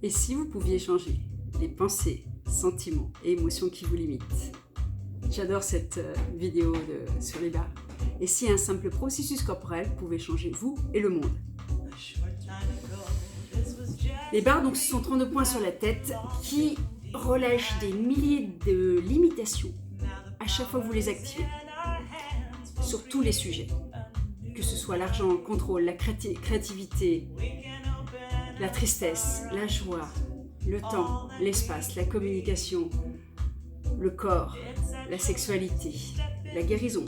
Et si vous pouviez changer les pensées, sentiments et émotions qui vous limitent? J'adore cette vidéo sur les barres. Et si un simple processus corporel pouvait changer vous et le monde? Les barres, donc, ce sont 32 points sur la tête qui relâchent des milliers de limitations à chaque fois que vous les activez, sur tous les sujets, que ce soit l'argent, le contrôle, la créativité, la tristesse, la joie, le temps, l'espace, la communication, le corps, la sexualité, la guérison.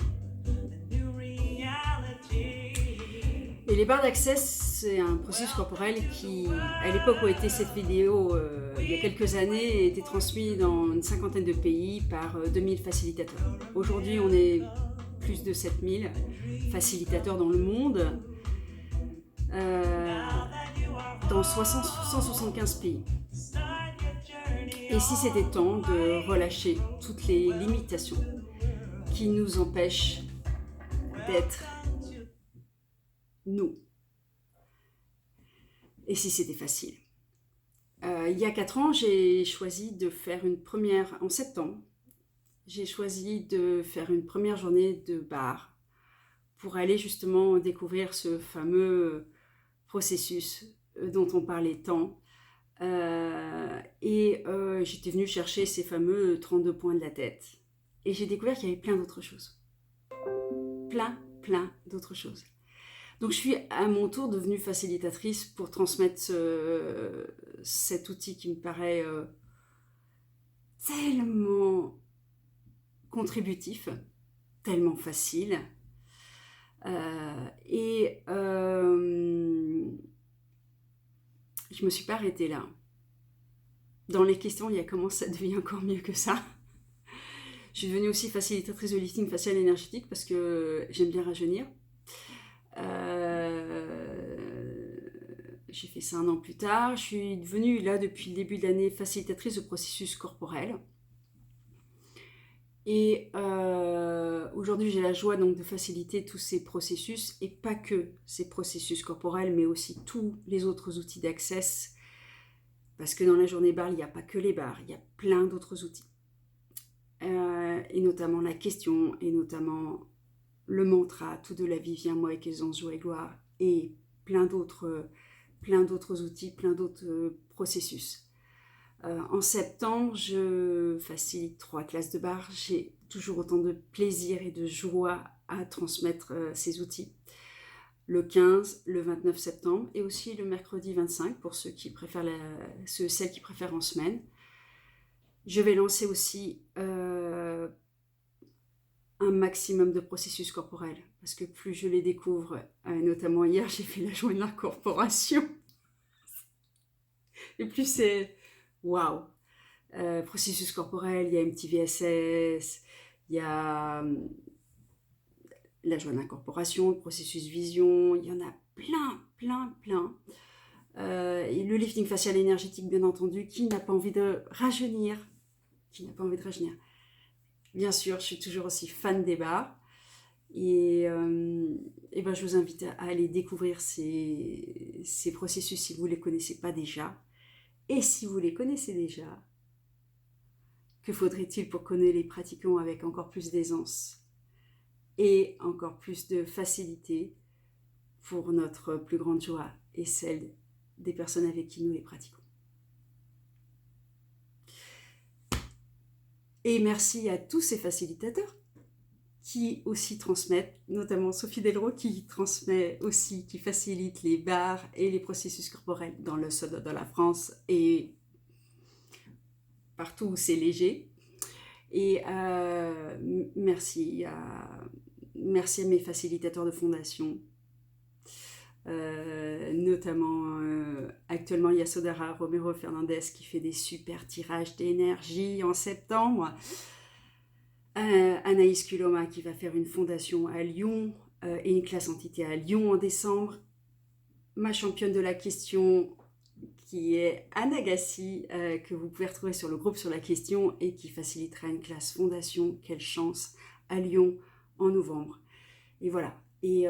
Et les barres d'Access, c'est un processus corporel qui, à l'époque où a été cette vidéo, il y a quelques années, a été transmis dans une cinquantaine de pays par 2000 facilitateurs. Aujourd'hui, on est plus de 7000 facilitateurs dans le monde, dans 175 pays. Et si c'était temps de relâcher toutes les limitations qui nous empêchent d'être nous? Et si c'était facile? Il y a 4 ans, j'ai choisi de faire une première, en septembre, j'ai choisi de faire une première journée de bar pour aller justement découvrir ce fameux processus dont on parlait tant. J'étais venue chercher ces fameux 32 points de la tête. Et j'ai découvert qu'il y avait plein d'autres choses. Plein d'autres choses. Donc je suis à mon tour devenue facilitatrice pour transmettre cet outil qui me paraît tellement contributif, tellement facile. Je me suis pas arrêtée là. Dans les questions, il y a comment ça devient encore mieux que ça. Je suis devenue aussi facilitatrice de lifting facial énergétique parce que j'aime bien rajeunir. J'ai fait ça 1 an plus tard. Je suis devenue là depuis le début de l'année facilitatrice de processus corporels. Et aujourd'hui, j'ai la joie donc de faciliter tous ces processus, et pas que ces processus corporels, mais aussi tous les autres outils d'Access, parce que dans la journée bar, il n'y a pas que les bars, il y a plein d'autres outils. Et notamment la question, et notamment le mantra, tout de la vie vient moi avec aisance, joie et gloire, et plein d'autres outils, plein d'autres processus. En septembre, je facilite 3 classes de bar. J'ai toujours autant de plaisir et de joie à transmettre ces outils. Le 15, le 29 septembre et aussi le mercredi 25 pour celles qui préfèrent en semaine. Je vais lancer aussi un maximum de processus corporels parce que plus je les découvre, notamment hier, j'ai fait la joie de l'incorporation. Et plus c'est waouh! Processus corporel, il y a MTVSS, il y a la joie d'incorporation, le processus vision, il y en a plein. Et le lifting facial énergétique, bien entendu, qui n'a pas envie de rajeunir, Bien sûr, je suis toujours aussi fan des bars. Et je vous invite à aller découvrir ces processus si vous ne les connaissez pas déjà. Et si vous les connaissez déjà, que faudrait-il pour que nous les pratiquions avec encore plus d'aisance et encore plus de facilité pour notre plus grande joie et celle des personnes avec qui nous les pratiquons. Et merci à tous ces facilitateurs qui aussi transmettent, notamment Sophie Delro qui transmet aussi, qui facilite les bars et les processus corporels dans le sud de la France et partout où c'est léger. Et merci à mes facilitateurs de fondation. Notamment actuellement il y a Sodara Romero Fernandez qui fait des super tirages d'énergie en septembre, Anaïs Kuloma qui va faire une fondation à Lyon et une classe entité à Lyon en décembre, ma championne de la question qui est Anna Gassi, que vous pouvez retrouver sur le groupe sur la question et qui facilitera une classe fondation, quelle chance, à Lyon en novembre. Et voilà. Et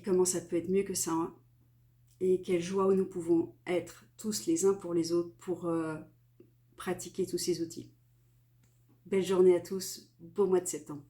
comment ça peut être mieux que ça, hein? et quelle joie où nous pouvons être tous les uns pour les autres pour pratiquer tous ces outils. Belle journée à tous, beau mois de septembre.